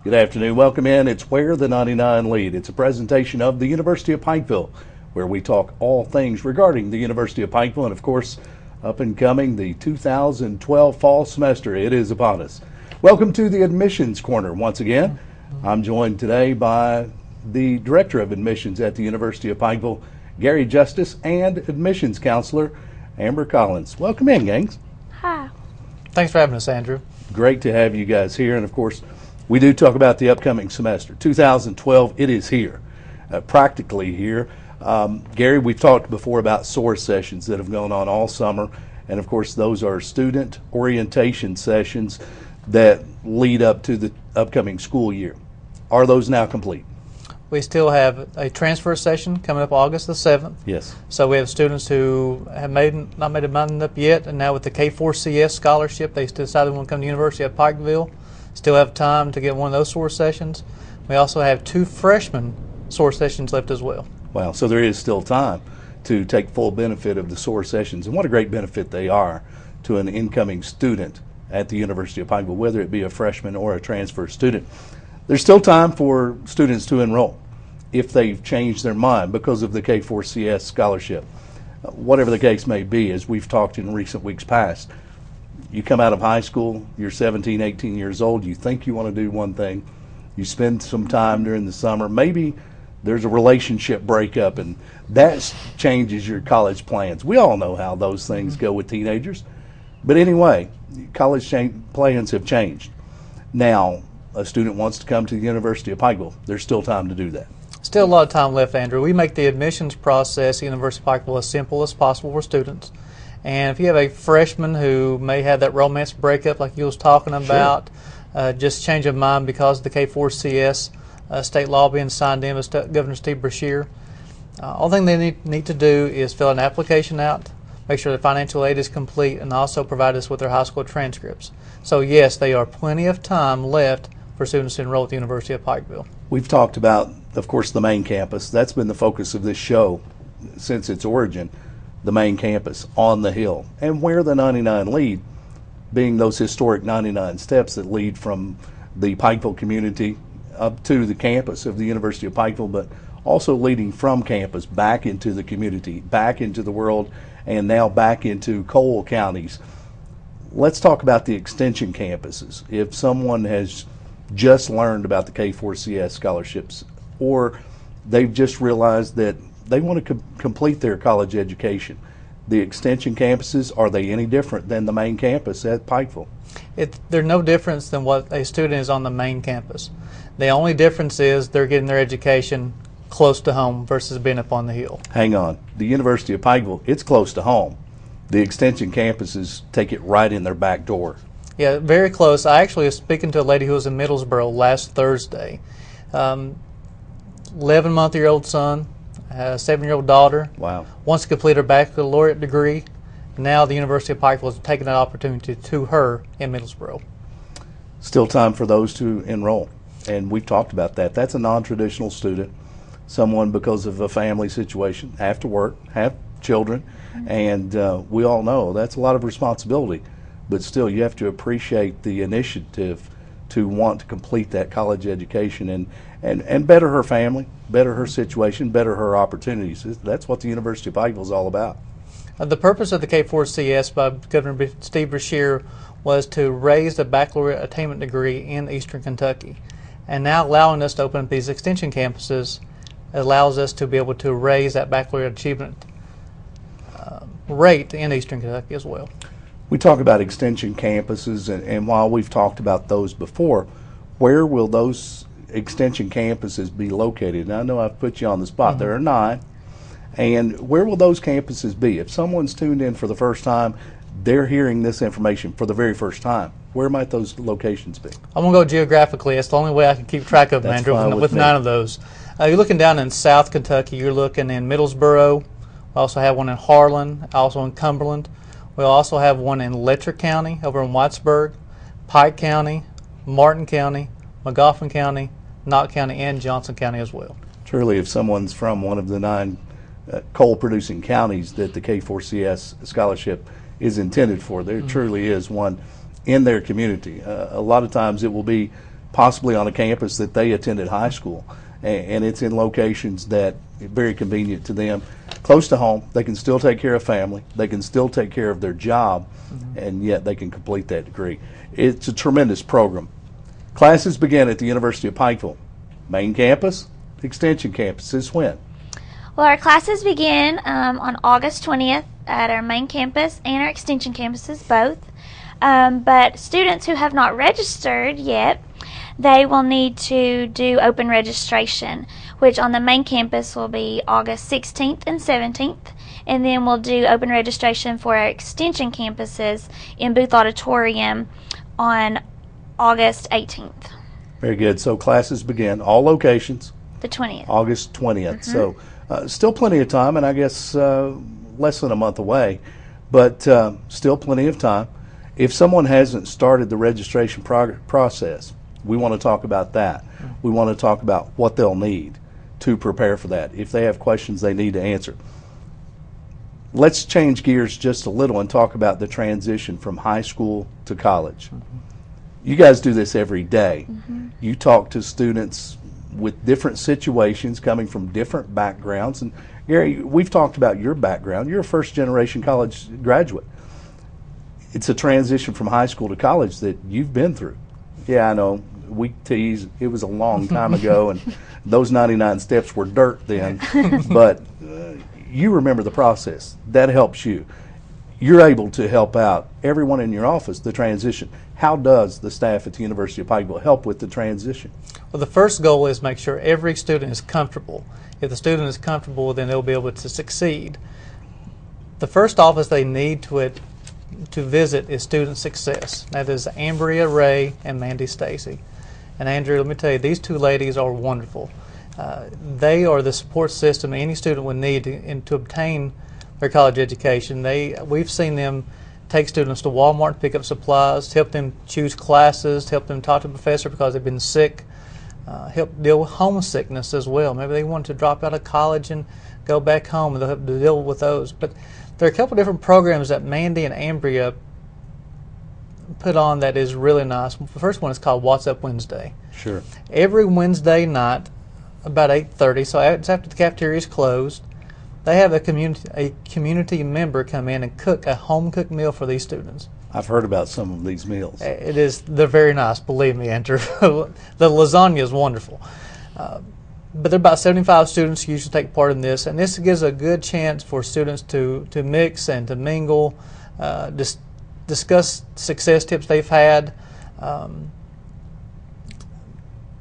Good afternoon. Welcome in. It's Where the 99 Lead. It's a presentation of the University of Pikeville, where we talk all things regarding the University of Pikeville, and of course, up and coming, the 2012 fall semester. It is upon us. Welcome to the Admissions Corner once again. I'm joined today by the Director of Admissions at the University of Pikeville, Gary Justice, and Admissions Counselor, Amber Collins. Welcome in, gangs. Hi. Thanks for having us, Andrew. Great to have you guys here, and of course, we do talk about the upcoming semester. 2012, it is here, practically here. Gary, we've talked before about SOAR sessions that have gone on all summer, and of course those are student orientation sessions that lead up to the upcoming school year. Are those now complete? We still have a transfer session coming up August the 7th. Yes. So we have students who have not made a mind up yet, and now with the K4CS scholarship, they decided they want to come to the University of Pikeville. Still have time to get one of those SOAR sessions. We also have 2 freshman SOAR sessions left as well. Wow, so there is still time to take full benefit of the SOAR sessions, and what a great benefit they are to an incoming student at the University of Pikeville, whether it be a freshman or a transfer student. There's still time for students to enroll if they've changed their mind because of the K4CS scholarship. Whatever the case may be, as we've talked in recent weeks past, you come out of high school, you're 17, 18 years old, you think you want to do one thing, you spend some time during the summer, maybe there's a relationship breakup, and that changes your college plans. We all know how those things go with teenagers. But anyway, college plans have changed. Now, a student wants to come to the University of Pikeville. There's still time to do that. Still a lot of time left, Andrew. We make the admissions process at the University of Pikeville as simple as possible for students. And if you have a freshman who may have that romance breakup like you was talking about, just change of mind because of the K4CS state law being signed in by Governor Steve Beshear, all thing they need to do is fill an application out, make sure the financial aid is complete, and also provide us with their high school transcripts. So yes, there are plenty of time left for students to enroll at the University of Pikeville. We've talked about, of course, the main campus. That's been the focus of this show since its origin. The main campus on the hill, and where the 99 lead, being those historic 99 steps that lead from the Pikeville community up to the campus of the University of Pikeville, but also leading from campus back into the community, back into the world, and now back into Cole counties. Let's talk about the extension campuses. If someone has just learned about the K4CS scholarships, or they've just realized that they want to complete their college education, the extension campuses, are they any different than the main campus at Pikeville? They're no difference than what a student is on the main campus. The only difference is they're getting their education close to home versus being up on the hill. Hang on. The University of Pikeville, it's close to home. The extension campuses take it right in their back door. Yeah, very close. I actually was speaking to a lady who was in Middlesboro last Thursday. 11-month-old son, a 7-year-old daughter. Wow. Wants to complete her baccalaureate degree. Now the University of Pikeville is taking that opportunity to her in Middlesboro. Still time for those to enroll, and we've talked about that. That's a non-traditional student, someone because of a family situation, have to work, have children, and we all know that's a lot of responsibility, but still you have to appreciate the initiative to want to complete that college education and better her family, better her situation, better her opportunities. That's what the University of Pikeville is all about. The purpose of the K4CS by Governor Steve Beshear was to raise the baccalaureate attainment degree in Eastern Kentucky. And now allowing us to open up these extension campuses allows us to be able to raise that baccalaureate achievement rate in Eastern Kentucky as well. We talk about extension campuses, and while we've talked about those before, where will those extension campuses be located? Now, I know I've put you on the spot. There are 9. And where will those campuses be? If someone's tuned in for the first time, they're hearing this information for the very first time. Where might those locations be? I'm going to go geographically. It's the only way I can keep track of them, That's Andrew, with 9 of those. You're looking down in South Kentucky. You're looking in Middlesboro. We also have one in Harlan, also in Cumberland. We'll also have one in Letcher County over in Whitesburg, Pike County, Martin County, Magoffin County, Knott County, and Johnson County as well. Truly, if someone's from one of the 9 coal-producing counties that the K4CS scholarship is intended for, there truly is one in their community. A lot of times it will be possibly on a campus that they attended high school, and it's in locations that are very convenient to them, close to home. They can still take care of family, they can still take care of their job, and yet they can complete that degree. It's a tremendous program. Classes begin at the University of Pikeville. Main campus, extension campuses when? Well, our classes begin on August 20th at our main campus and our extension campuses both. But students who have not registered yet, they will need to do open registration, which on the main campus will be August 16th and 17th. And then we'll do open registration for our extension campuses in Booth Auditorium on August 18th. Very good. So classes begin, all locations, The 20th. August 20th. So still plenty of time, and I guess less than a month away, but still plenty of time. If someone hasn't started the registration process, we want to talk about that. We want to talk about what they'll need to prepare for that. If they have questions they need to answer. Let's change gears just a little and talk about the transition from high school to college. You guys do this every day. You talk to students with different situations coming from different backgrounds. And Gary, we've talked about your background. You're a first-generation college graduate. It's a transition from high school to college that you've been through. Yeah, I know. We tease. It was a long time ago, and those 99 steps were dirt then. But you remember the process. That helps you. You're able to help out everyone in your office, the transition. How does the staff at the University of Pikeville help with the transition? Well, the first goal is make sure every student is comfortable. If the student is comfortable, then they'll be able to succeed. The first office they need to visit is Student Success. That is Ambria Ray and Mandy Stacy. And Andrew, let me tell you, these two ladies are wonderful. They are the support system any student would need to obtain their college education. We've seen them take students to Walmart to pick up supplies, help them choose classes, help them talk to a professor because they've been sick, help deal with homesickness as well. Maybe they want to drop out of college and go back home, and they'll have to deal with those. But there are a couple different programs that Mandy and Ambria put on that is really nice. The first one is called What's Up Wednesday. Sure. Every Wednesday night, about 8:30, so it's after the cafeteria is closed, they have a community member come in and cook a home-cooked meal for these students. I've heard about some of these meals. They're very nice, believe me, Andrew. The lasagna is wonderful. But there are about 75 students who usually take part in this, and this gives a good chance for students to mix and to mingle, discuss success tips they've had, but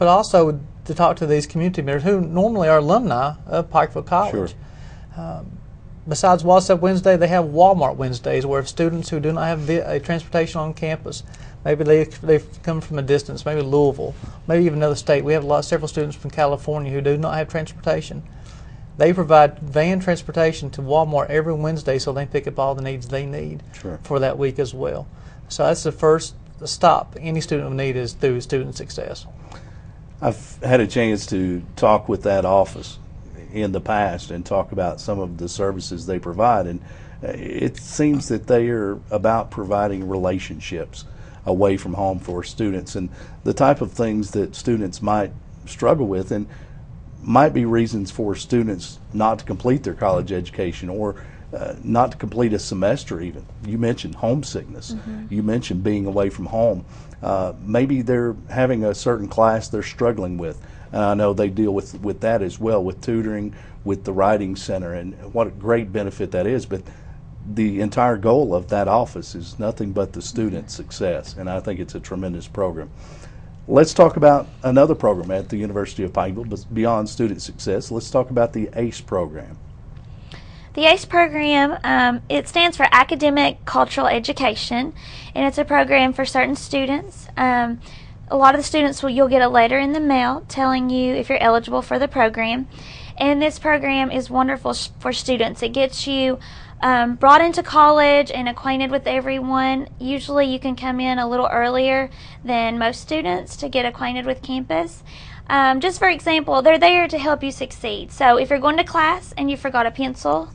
also to talk to these community members who normally are alumni of Pikeville College. Sure. Besides What's Up Wednesday, they have Walmart Wednesdays, where students who do not have a transportation on campus, maybe they've come from a distance, maybe Louisville, maybe even another state. We have several students from California who do not have transportation. They provide van transportation to Walmart every Wednesday, so they pick up all the needs they need for that week as well. So that's the first stop any student will need is through Student Success. I've had a chance to talk with that office in the past and talk about some of the services they provide, and it seems that they are about providing relationships away from home for students and the type of things that students might struggle with and might be reasons for students not to complete their college education or not to complete a semester even. You mentioned homesickness. You mentioned being away from home. Maybe they're having a certain class they're struggling with. And I know they deal with that as well, with tutoring, with the Writing Center, and what a great benefit that is. But the entire goal of that office is nothing but the student success, and I think it's a tremendous program. Let's talk about another program at the University of Pikeville, but beyond student success. Let's talk about the ACE program. The ACE program, it stands for Academic Cultural Education, and it's a program for certain students. A lot of the students you'll get a letter in the mail telling you if you're eligible for the program. And this program is wonderful for students. It gets you brought into college and acquainted with everyone. Usually you can come in a little earlier than most students to get acquainted with campus. Just for example, they're there to help you succeed. So if you're going to class and you forgot a pencil,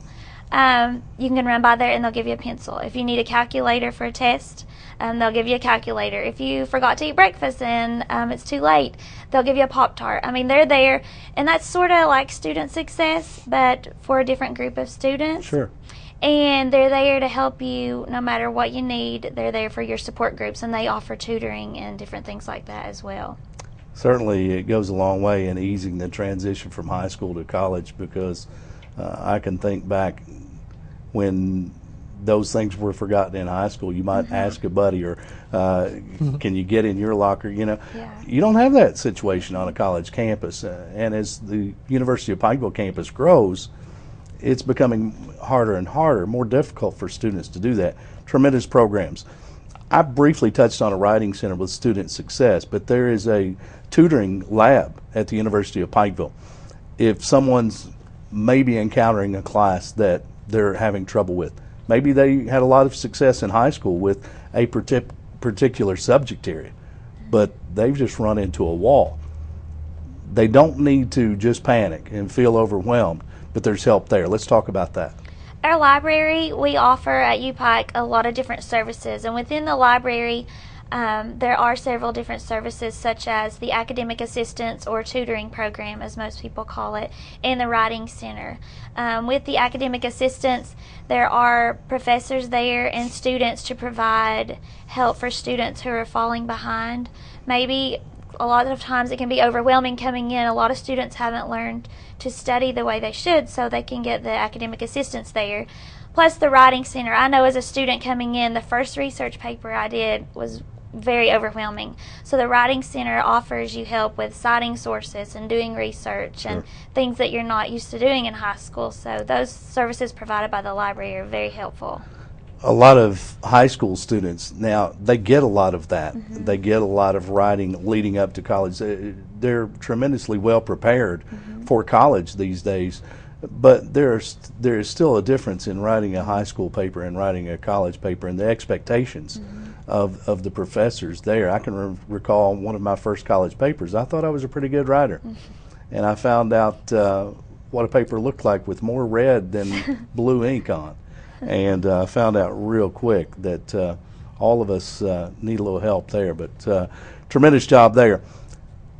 you can run by there and they'll give you a pencil. If you need a calculator for a test, they'll give you a calculator. If you forgot to eat breakfast and it's too late, they'll give you a Pop-Tart. I mean, they're there, and that's sort of like student success, but for a different group of students. Sure. And they're there to help you no matter what you need. They're there for your support groups, and they offer tutoring and different things like that as well. Certainly, it goes a long way in easing the transition from high school to college, because I can think back when those things were forgotten in high school. You might ask a buddy, or can you get in your locker? You know, you don't have that situation on a college campus. And as the University of Pikeville campus grows, it's becoming harder and harder, more difficult for students to do that. Tremendous programs. I briefly touched on a writing center with student success, but there is a tutoring lab at the University of Pikeville. If someone's maybe encountering a class that they're having trouble with, maybe they had a lot of success in high school with a particular subject area, but they've just run into a wall. They don't need to just panic and feel overwhelmed, but there's help there. Let's talk about that. Our library, we offer at UPike a lot of different services, and within the library there are several different services, such as the academic assistance or tutoring program, as most people call it, and the writing center. With the academic assistance, there are professors there and students to provide help for students who are falling behind. Maybe a lot of times it can be overwhelming coming in. A lot of students haven't learned to study the way they should, so they can get the academic assistance there. Plus the writing center. I know as a student coming in, the first research paper I did was very overwhelming. So the writing center offers you help with citing sources and doing research and things that you're not used to doing in high school. So those services provided by the library are very helpful. A lot of high school students now, they get a lot of that. They get a lot of writing leading up to college. They're tremendously well prepared for college these days, but there is still a difference in writing a high school paper and writing a college paper, and the expectations of the professors there. I can recall one of my first college papers. I thought I was a pretty good writer, and I found out what a paper looked like with more red than blue ink on. And found out real quick that all of us need a little help there, but tremendous job there.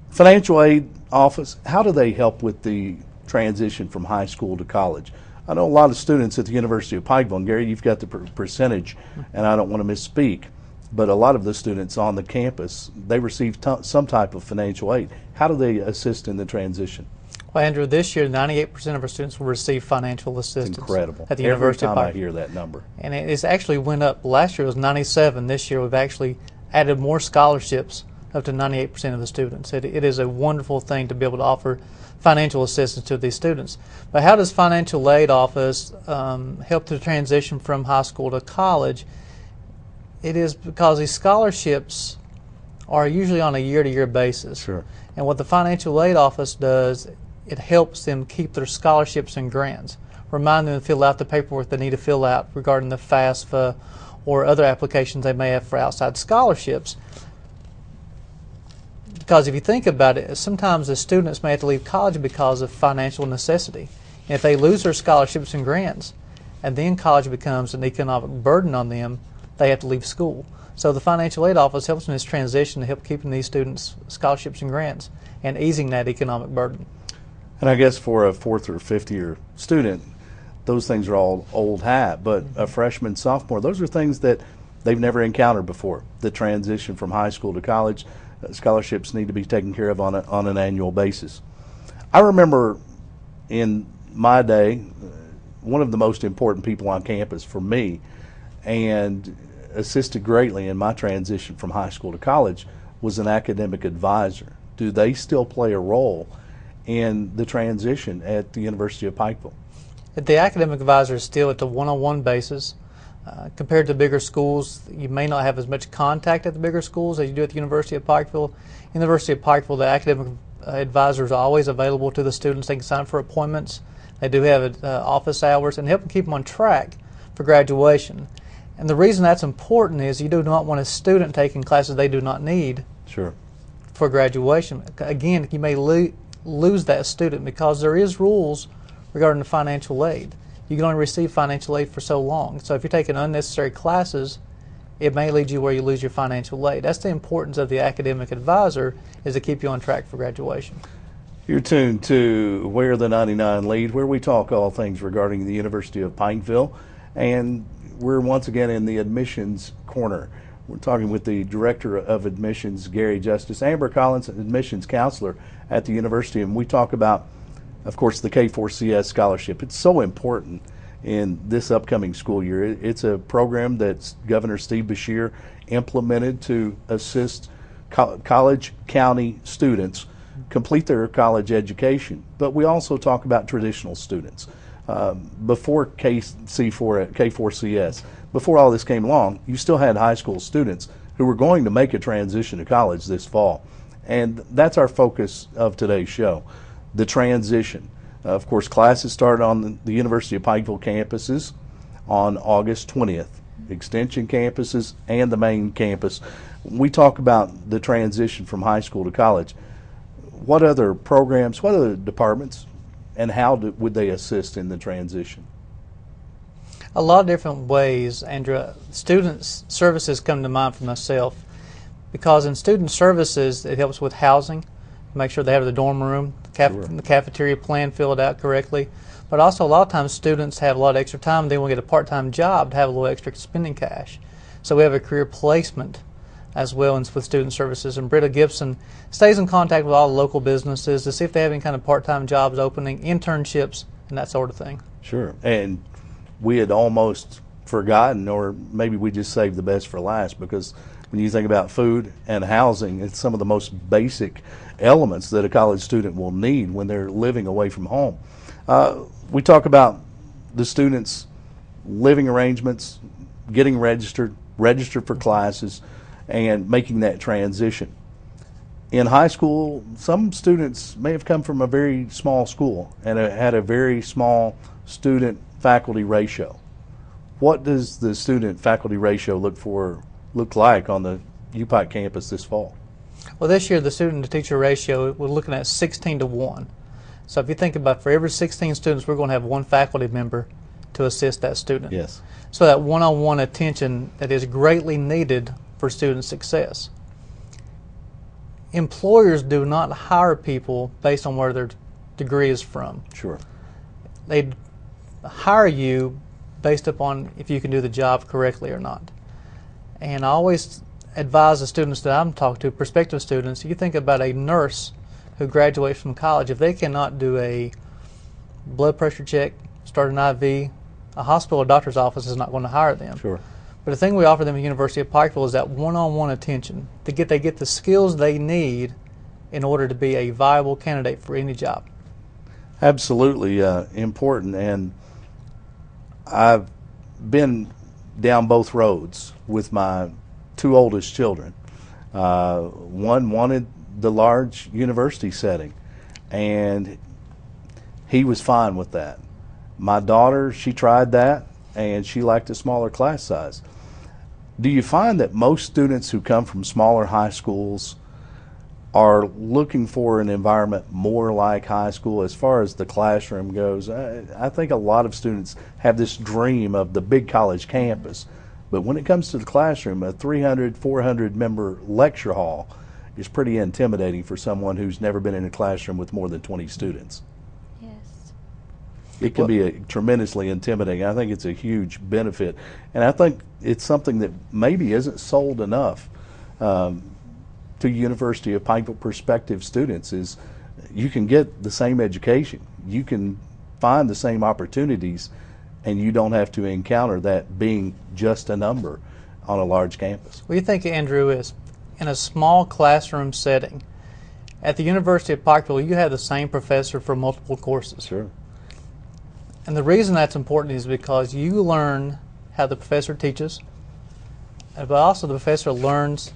Financial aid office, how do they help with the transition from high school to college? I know a lot of students at the University of Pikeville, and Gary, you've got the percentage, and I don't want to misspeak, but a lot of the students on the campus, they receive some type of financial aid. How do they assist in the transition? Well, Andrew, this year 98% of our students will receive financial assistance. It's incredible. At the Every University time of I Pikeville. hear that number. And it's actually went up. Last year it was 97. This year we've actually added more scholarships up to 98% of the students. It is a wonderful thing to be able to offer financial assistance to these students. But how does financial aid office help the transition from high school to college? It is because these scholarships are usually on a year-to-year basis. Sure. And what the financial aid office does, it helps them keep their scholarships and grants. Remind them to fill out the paperwork they need to fill out regarding the FAFSA or other applications they may have for outside scholarships. Because if you think about it, sometimes the students may have to leave college because of financial necessity. And if they lose their scholarships and grants, and then college becomes an economic burden on them, they have to leave school. So the financial aid office helps in this transition to help keeping these students' scholarships and grants and easing that economic burden. And I guess for a fourth or fifth year student, those things are all old hat, but a freshman, sophomore, those are things that they've never encountered before. The transition from high school to college, scholarships need to be taken care of on an annual basis. I remember in my day, one of the most important people on campus for me, and assisted greatly in my transition from high school to college, was an academic advisor. Do they still play a role in the transition at the University of Pikeville? The academic advisor is still at the one-on-one basis. Compared to bigger schools, you may not have as much contact at the bigger schools as you do at the University of Pikeville. University of Pikeville, the academic advisors are always available to the students. They can sign up for appointments. They do have office hours and help them keep them on track for graduation. And the reason that's important is you do not want a student taking classes they do not need for graduation. Again, you may lose that student because there is rules regarding the financial aid. you can only receive financial aid for so long. So if you're taking unnecessary classes, it may lead you where you lose your financial aid. That's the importance of the academic advisor, is to keep you on track for graduation. You're tuned to Where the 99 Lead, where we talk all things regarding the University of Pikeville, and we're once again in the admissions corner. We're talking with the Director of Admissions, Gary Justice, Amber Collins, admissions counselor at the university, and we talk about, of course, the K4CS scholarship. It's so important in this upcoming school year. It's a program that Governor Steve Beshear implemented to assist college county students complete their college education. But we also talk about traditional students. Before K4CS, before all this came along, you still had high school students who were going to make a transition to college this fall. And that's our focus of today's show, the transition. Of course, classes started on the University of Pikeville campuses on August 20th, extension campuses and the main campus. We talk about the transition from high school to college. What other programs, what other departments, and how would they assist in the transition? A lot of different ways, Andrew. Student services come to mind for myself, because in student services it helps with housing, make sure they have the dorm room, the cafeteria plan filled out correctly. But also a lot of times students have a lot of extra time, they want to get a part-time job to have a little extra spending cash. So we have a career placement as well with student services, and Britta Gibson stays in contact with all the local businesses to see if they have any kind of part-time jobs opening, internships, and that sort of thing. Sure, and we had almost forgotten, or maybe we just saved the best for last, because when you think about food and housing, it's some of the most basic elements that a college student will need when they're living away from home. We talk about the students' living arrangements, getting registered for classes, and making that transition. In high school, some students may have come from a very small school and had a very small student-faculty ratio. What does the student-faculty ratio look like on the UPike campus this fall? Well, this year the student-to-teacher ratio, we're looking at 16 to 1. So if you think about, for every 16 students, we're going to have one faculty member to assist that student. Yes. So that one-on-one attention that is greatly needed for student success. Employers do not hire people based on where their degree is from. Sure. They hire you based upon if you can do the job correctly or not. And I always advise the students that I'm talking to, prospective students, you think about a nurse who graduates from college. If they cannot do a blood pressure check, start an IV, a hospital or doctor's office is not going to hire them. Sure. But the thing we offer them at the University of Pikeville is that one-on-one attention. They get the skills they need in order to be a viable candidate for any job. Absolutely important, and I've been down both roads with my two oldest children. One wanted the large university setting, and he was fine with that. My daughter, she tried that, and she liked a smaller class size. Do you find that most students who come from smaller high schools are looking for an environment more like high school as far as the classroom goes? I think a lot of students have this dream of the big college campus, but when it comes to the classroom, a 300, 400 member lecture hall is pretty intimidating for someone who's never been in a classroom with more than 20 students. It can be tremendously intimidating. I think it's a huge benefit, and I think it's something that maybe isn't sold enough to University of Pikeville prospective students. Is you can get the same education, you can find the same opportunities, and you don't have to encounter that being just a number on a large campus. What do you think, Andrew, is in a small classroom setting at the University of Pikeville, you have the same professor for multiple courses. Sure. And the reason that's important is because you learn how the professor teaches, but also the professor learns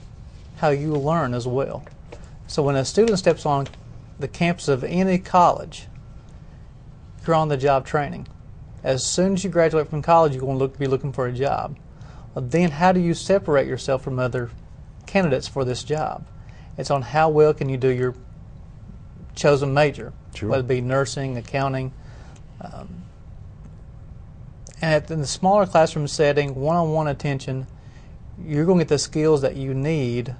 how you learn as well. So when a student steps on the campus of any college, you're on the job training. As soon as you graduate from college, you're going to be looking for a job. Well, then how do you separate yourself from other candidates for this job? It's on how well can you do your chosen major, Sure. whether it be nursing, accounting, And in the smaller classroom setting, one-on-one attention, you're going to get the skills that you need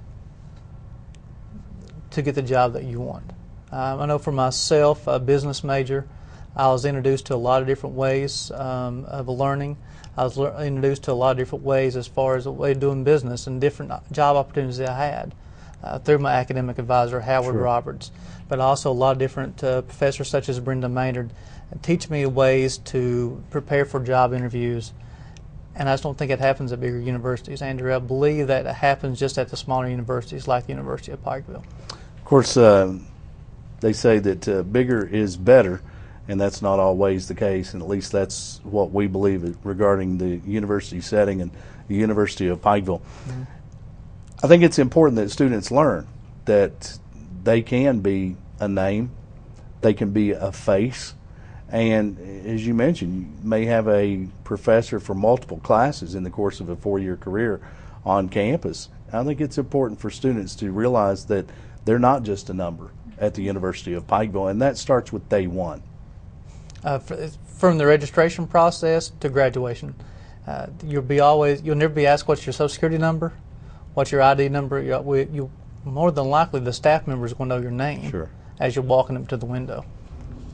to get the job that you want. I know for myself, a business major, I was introduced to a lot of different ways of learning. I was introduced to a lot of different ways as far as the way of doing business and different job opportunities that I had through my academic advisor, Howard Roberts, but also a lot of different professors such as Brenda Maynard teach me ways to prepare for job interviews. And I just don't think it happens at bigger universities, Andrew. I believe that it happens just at the smaller universities like the University of Pikeville. Of course, they say that bigger is better, and that's not always the case, and at least that's what we believe regarding the university setting and the University of Pikeville. Mm-hmm. I think it's important that students learn that they can be a name, they can be a face, and as you mentioned, you may have a professor for multiple classes in the course of a 4-year career on campus. I think it's important for students to realize that they're not just a number at the University of Pikeville, and that starts with day one. From the registration process to graduation, you'll never be asked what's your Social Security number, what's your ID number. You more than likely the staff members will know your name as you're walking up to the window.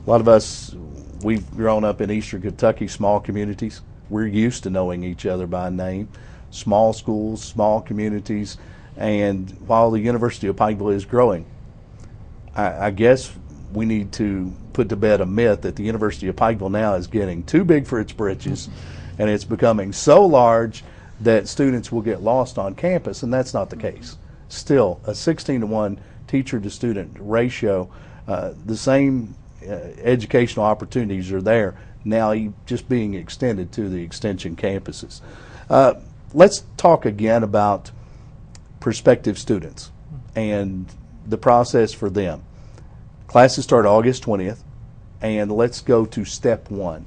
A lot of us, we've grown up in Eastern Kentucky, small communities. We're used to knowing each other by name. Small schools, small communities, and while the University of Pikeville is growing, I guess we need to put to bed a myth that the University of Pikeville now is getting too big for its britches, and it's becoming so large that students will get lost on campus, and that's not the case. Still, a 16-to-1 teacher-to-student ratio, the same educational opportunities are there, now just being extended to the extension campuses. Let's talk again about prospective students and the process for them. Classes start August 20th, and let's go to step one.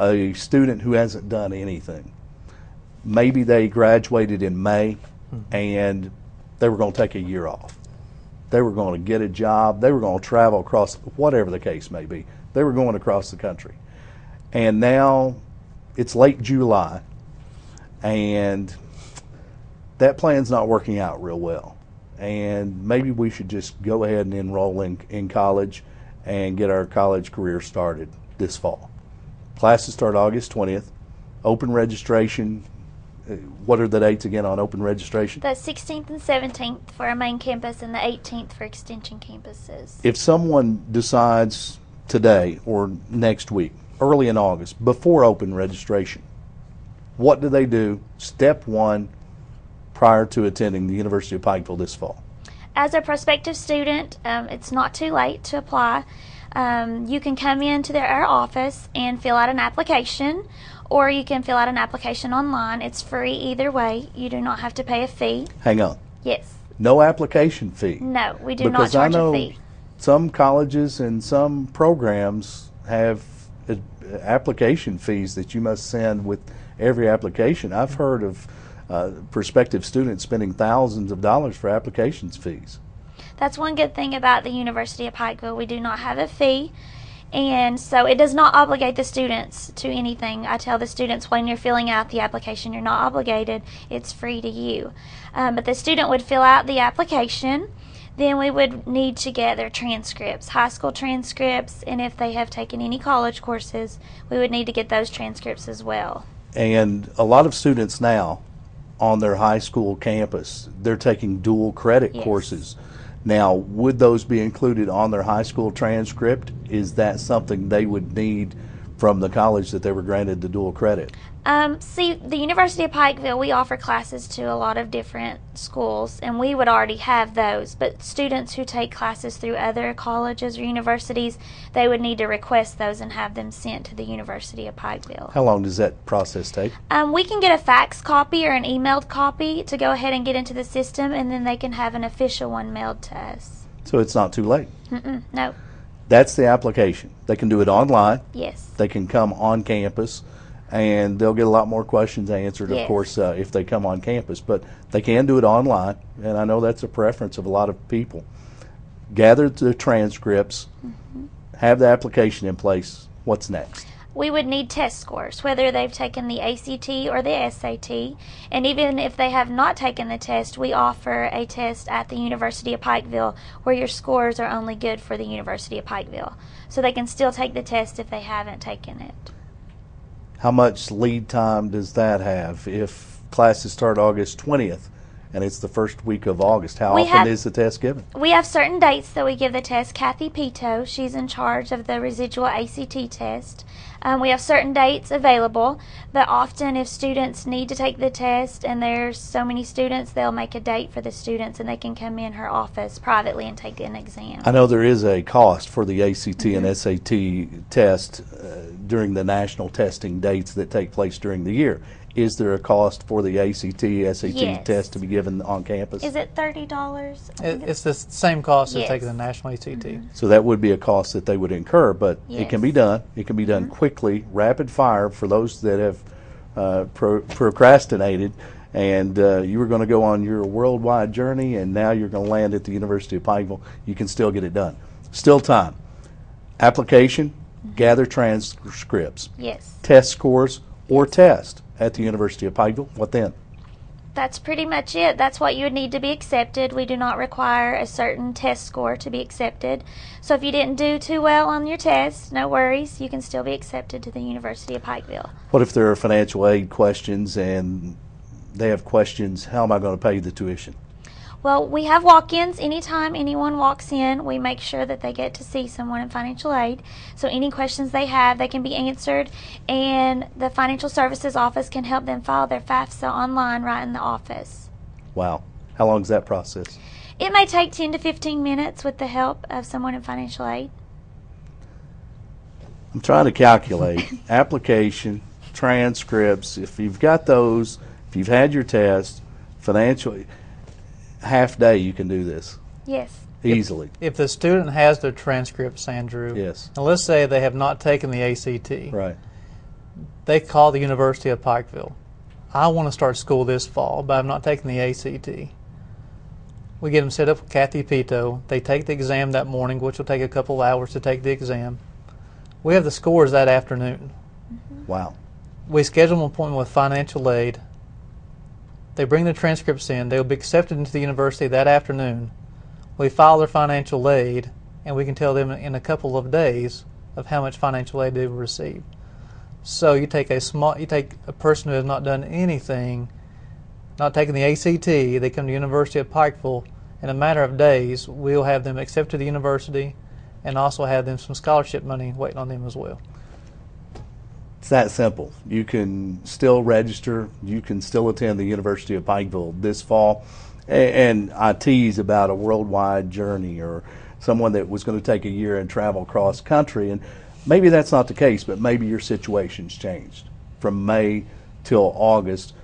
A student who hasn't done anything. Maybe they graduated in May and they were going to take a year off. They were going to get a job. They were going to travel across, whatever the case may be. They were going across the country. And now it's late July, and that plan's not working out real well. And maybe we should just go ahead and enroll in college and get our college career started this fall. Classes start August 20th. Open registration, what are the dates again on open registration? The 16th and 17th for our main campus and the 18th for extension campuses. If someone decides today or next week, early in August, before open registration, what do they do, step one, prior to attending the University of Pikeville this fall? As a prospective student, it's not too late to apply. You can come into our office and fill out an application, or you can fill out an application online. It's free either way. You do not have to pay a fee. Hang on. Yes. No application fee? No, we do not charge a fee. Some colleges and some programs have application fees that you must send with every application. I've heard of prospective students spending thousands of dollars for applications fees. That's one good thing about the University of Pikeville. We do not have a fee, and so it does not obligate the students to anything. I tell the students when you're filling out the application, you're not obligated. It's free to you. But the student would fill out the application. Then we would need to get their transcripts, high school transcripts, and if they have taken any college courses, we would need to get those transcripts as well. And a lot of students now on their high school campus, they're taking dual credit courses. Now, would those be included on their high school transcript? Is that something they would need from the college that they were granted the dual credit? See, the University of Pikeville, we offer classes to a lot of different schools, and we would already have those. But students who take classes through other colleges or universities, they would need to request those and have them sent to the University of Pikeville. How long does that process take? We can get a fax copy or an emailed copy to go ahead and get into the system, and then they can have an official one mailed to us. So it's not too late? No. That's the application. They can do it online. Yes. They can come on campus, and they'll get a lot more questions answered, of course, if they come on campus. But they can do it online, and I know that's a preference of a lot of people. Gather the transcripts, have the application in place. What's next? we would need test scores, whether they've taken the ACT or the SAT. And even if they have not taken the test, we offer a test at the University of Pikeville where your scores are only good for the University of Pikeville. So they can still take the test if they haven't taken it. How much lead time does that have? If classes start August 20th and it's the first week of August, how often is the test given? We have certain dates that we give the test. Kathy Pito, she's in charge of the residual ACT test. We have certain dates available, but often if students need to take the test and there's so many students, they'll make a date for the students and they can come in her office privately and take an exam. I know there is a cost for the ACT and SAT test during the national testing dates that take place during the year. Is there a cost for the ACT, SAT test to be given on campus? Is it $30? It's the same cost as Yes. taking the national ACT. So that would be a cost that they would incur, but it can Yes. be done. It can be done quickly, rapid fire for those that have procrastinated and you were going to go on your worldwide journey and now you're going to land at the University of Pikeville. You can still get it done. Still time. Application, gather transcripts, Yes. test scores, or test at the University of Pikeville. What then? That's pretty much it. That's what you would need to be accepted. We do not require a certain test score to be accepted. So if you didn't do too well on your test, no worries. You can still be accepted to the University of Pikeville. What if there are financial aid questions and they have questions, how am I going to pay the tuition? Well, we have walk-ins. Anytime anyone walks in, we make sure that they get to see someone in financial aid. So any questions they have, they can be answered, and the financial services office can help them file their FAFSA online right in the office. Wow. How long is that process? It may take 10 to 15 minutes with the help of someone in financial aid. I'm trying to calculate application, transcripts, if you've got those, if you've had your test, financially, half day you can do this Yes. easily. If the student has their transcripts, Andrew, Yes. and let's say they have not taken the ACT, Right. they call the University of Pikeville. I want to start school this fall, but I've not taken the ACT. We get them set up with Kathy Pito. They take the exam that morning, which will take a couple hours to take the exam. We have the scores that afternoon. Wow. We schedule an appointment with financial aid. They bring the transcripts in. They'll be accepted into the university that afternoon. We file their financial aid, and we can tell them in a couple of days of how much financial aid they will receive. So you take a person who has not done anything, not taken the ACT, they come to the University of Pikeville. In a matter of days, we'll have them accepted to the university and also have them some scholarship money waiting on them as well. It's that simple. You can still register. You can still attend the University of Pikeville this fall. And I tease about a worldwide journey or someone that was going to take a year and travel cross country. And maybe that's not the case, but maybe your situation's changed. From May till August,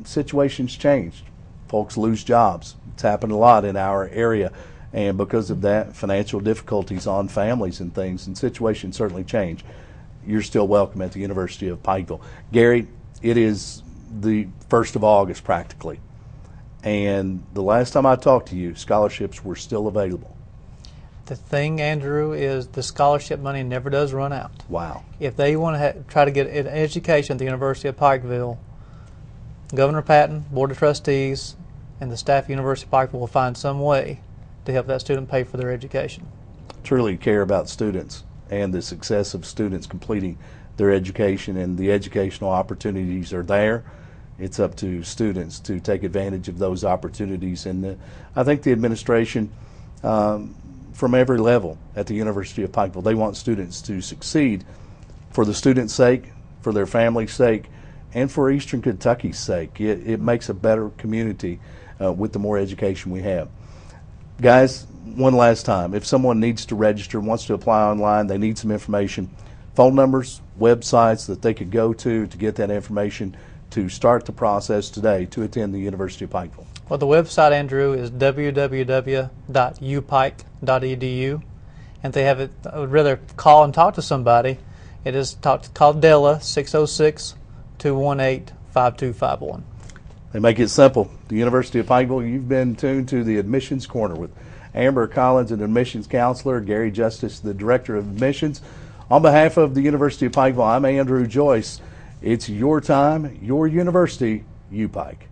situations changed. Folks lose jobs. It's happened a lot in our area. And because of that, financial difficulties on families and things, and situations certainly change. You're still welcome at the University of Pikeville. Gary, it is the 1st of August practically. And the last time I talked to you, scholarships were still available. The thing, Andrew, is the scholarship money never does run out. Wow. If they want to try to get an education at the University of Pikeville, Governor Patton, Board of Trustees, and the staff of University of Pikeville will find some way to help that student pay for their education. Truly care about students and the success of students completing their education, and the educational opportunities are there. It's up to students to take advantage of those opportunities, and I think the administration from every level at the University of Pikeville, they want students to succeed for the students' sake, for their family's sake, and for Eastern Kentucky's sake. It makes a better community with the more education we have. Guys, one last time, if someone needs to register, wants to apply online, they need some information, phone numbers, websites that they could go to get that information to start the process today to attend the University of Pikeville. Well, the website, Andrew, is www.upike.edu. And if they have it, I would rather call and talk to somebody. It is call Della 606-218-5251. They make it simple. The University of Pikeville, you've been tuned to the Admissions Corner with Amber Collins, an admissions counselor, Gary Justice, the Director of Admissions, On behalf of the University of Pikeville, I'm Andrew Joyce. It's your time, your university, UPike.